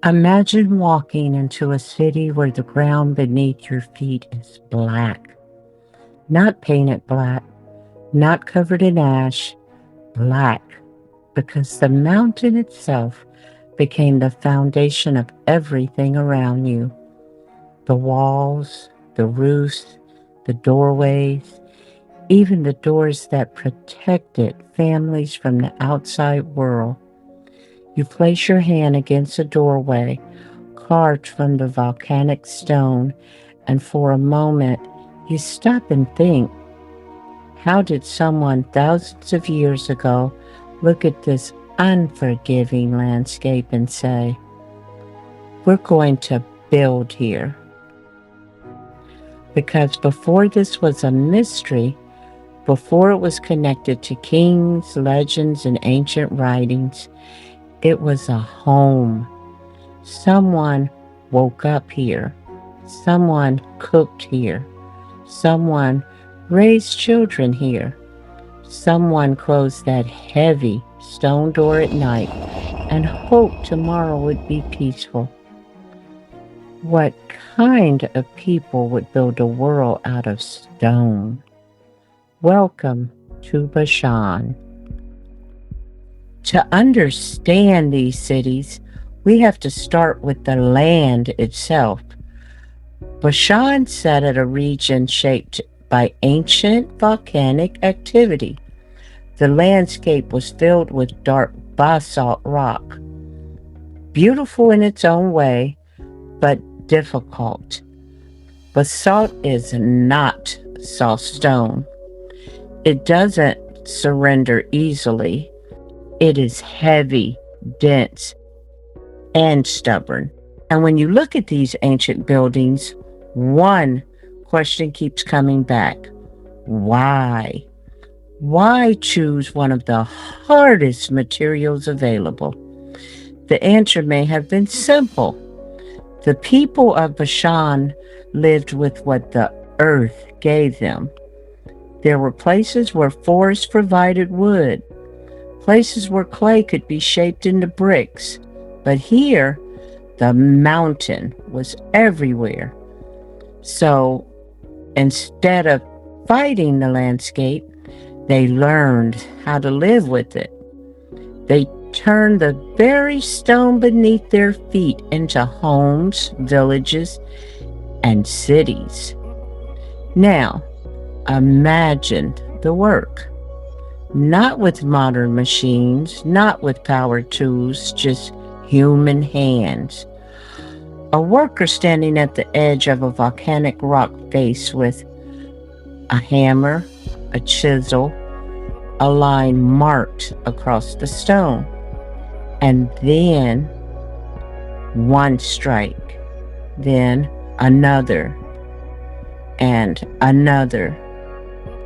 Imagine walking into a city where the ground beneath your feet is black, not painted black, not covered in ash, black, because the mountain itself became the foundation of everything around you. The walls, the roofs, the doorways, even the doors that protected families from the outside world. You place your hand against a doorway carved from the volcanic stone, and for a moment you stop and think, how did someone thousands of years ago look at this unforgiving landscape and say, we're going to build here? Because before this was a mystery, before it was connected to kings, legends, and ancient writings, it was a home. Someone woke up here. Someone cooked here. Someone raised children here. Someone closed that heavy stone door at night and hoped tomorrow would be peaceful. What kind of people would build a world out of stone? Welcome to Bashan. To understand these cities, we have to start with the land itself. Bashan sat at a region shaped by ancient volcanic activity. The landscape was filled with dark basalt rock, beautiful in its own way, but difficult. Basalt is not soft stone. It doesn't surrender easily. It is heavy, dense, and stubborn. And when you look at these ancient buildings, one question keeps coming back. Why? Why choose one of the hardest materials available? The answer may have been simple. The people of Bashan lived with what the earth gave them. There were places where forests provided wood, places where clay could be shaped into bricks. But here, the mountain was everywhere. So instead of fighting the landscape, they learned how to live with it. They turned the very stone beneath their feet into homes, villages, and cities. Now, imagine the work. Not with modern machines, not with power tools, just human hands. A worker standing at the edge of a volcanic rock face with a hammer, a chisel, a line marked across the stone. And then one strike, then another, and another.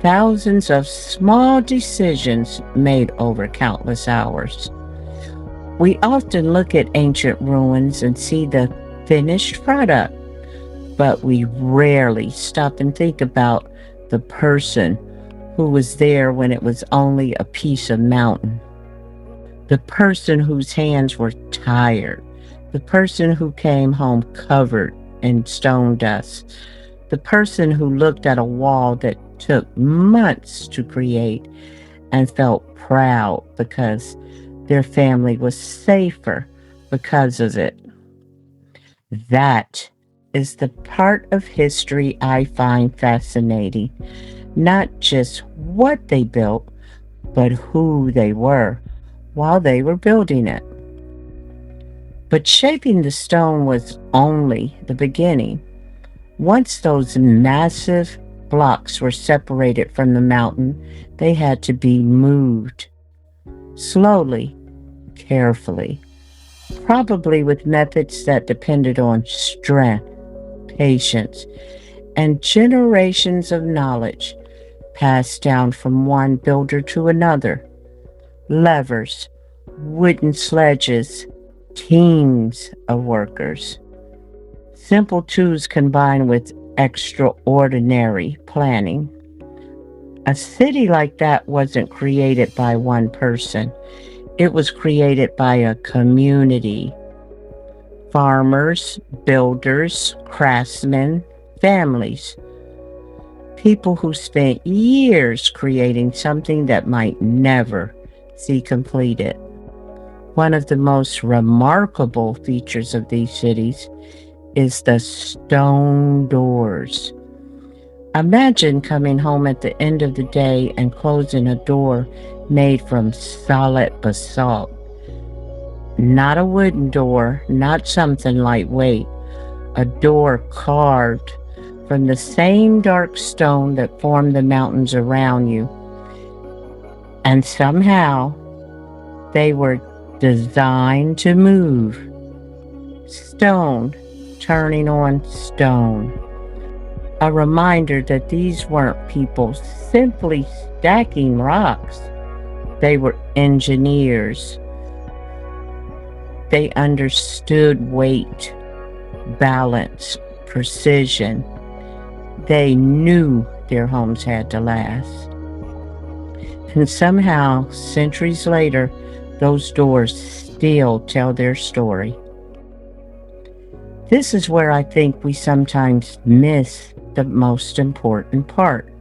Thousands of small decisions made over countless hours. We often look at ancient ruins and see the finished product, but we rarely stop and think about the person who was there when it was only a piece of mountain. The person whose hands were tired. The person who came home covered in stone dust. The person who looked at a wall that took months to create and felt proud because their family was safer because of it. That is the part of history I find fascinating. Not just what they built, but who they were while they were building it. But shaping the stone was only the beginning. Once those massive blocks were separated from the mountain, they had to be moved. Slowly, carefully, probably with methods that depended on strength, patience, and generations of knowledge passed down from one builder to another. Levers, wooden sledges, teams of workers. Simple tools combined with extraordinary planning. A city like that wasn't created by one person. It was created by a community. farmers, builders, craftsmen, families, people who spent years creating something that might never see completed. One of the most remarkable features of these cities is the stone doors. Imagine coming home at the end of the day and closing a door made from solid basalt. Not a wooden door, not something lightweight, a door carved from the same dark stone that formed the mountains around you. And somehow they were designed to move. Stone turning on stone. A reminder that these weren't people simply stacking rocks. They were engineers. They understood weight, balance, precision. They knew their homes had to last. And somehow, centuries later, those doors still tell their story. This is where I think we sometimes miss the most important part.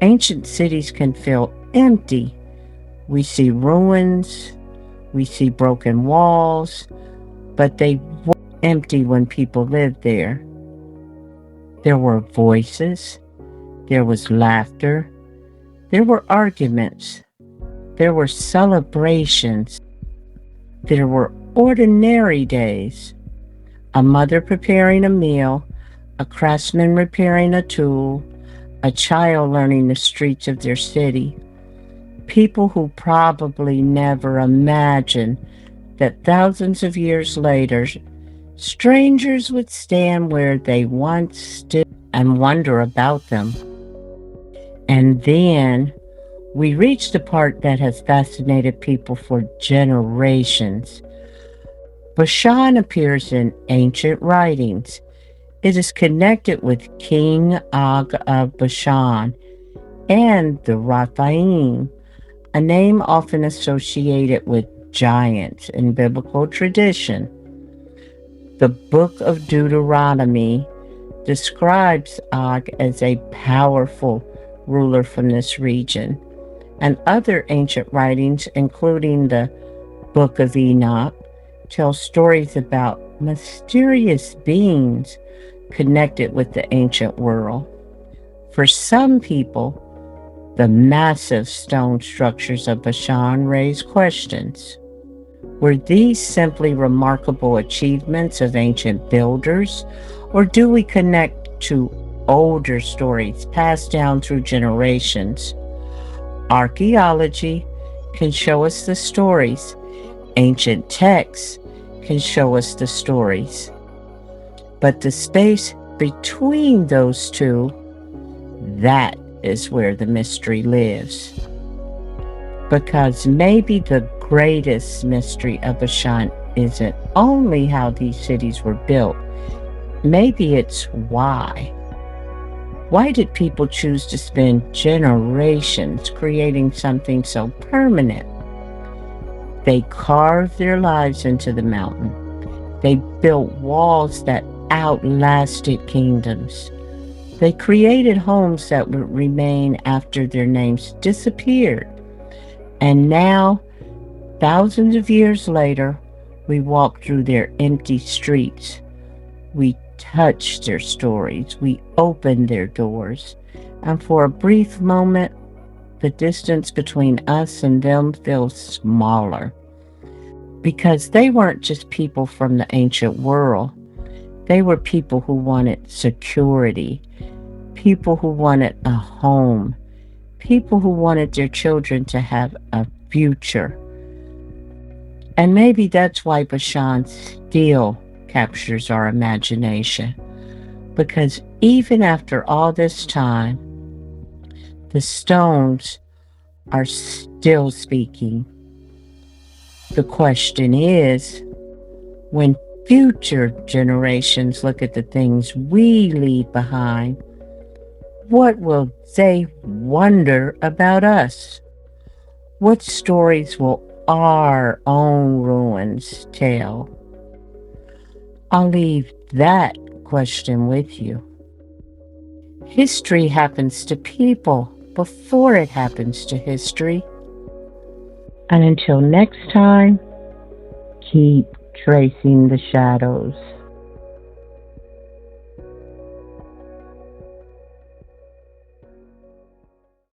Ancient cities can feel empty. We see ruins, we see broken walls, but they weren't empty when people lived there. There were voices, there was laughter, there were arguments, there were celebrations, there were ordinary days. A mother preparing a meal, a craftsman repairing a tool, a child learning the streets of their city. People who probably never imagined that thousands of years later, strangers would stand where they once stood and wonder about them. And then we reach the part that has fascinated people for generations. Bashan appears in ancient writings. It is connected with King Og of Bashan and the Rephaim, a name often associated with giants in biblical tradition. The book of Deuteronomy describes Og as a powerful ruler from this region, and other ancient writings, including the book of Enoch, tell stories about mysterious beings connected with the ancient world. For some people, the massive stone structures of Bashan raise questions. Were these simply remarkable achievements of ancient builders, or do we connect to older stories passed down through generations? Archaeology can show us the stories. Ancient texts can show us the stories. But the space between those two, that is where the mystery lives. Because maybe the greatest mystery of Bashan isn't only how these cities were built, maybe it's why. Why did people choose to spend generations creating something so permanent? They carved their lives into the mountain. They built walls that outlasted kingdoms. They created homes that would remain after their names disappeared. And now, thousands of years later, we walk through their empty streets. We touch their stories. We open their doors. And for a brief moment, the distance between us and them feels smaller. Because they weren't just people from the ancient world. They were people who wanted security, people who wanted a home, people who wanted their children to have a future. And maybe that's why Bashan still captures our imagination. Because even after all this time, the stones are still speaking. The question is, when future generations look at the things we leave behind, what will they wonder about us? What stories will our own ruins tell? I'll leave that question with you. History happens to people before it happens to history. And until next time, keep tracing the shadows.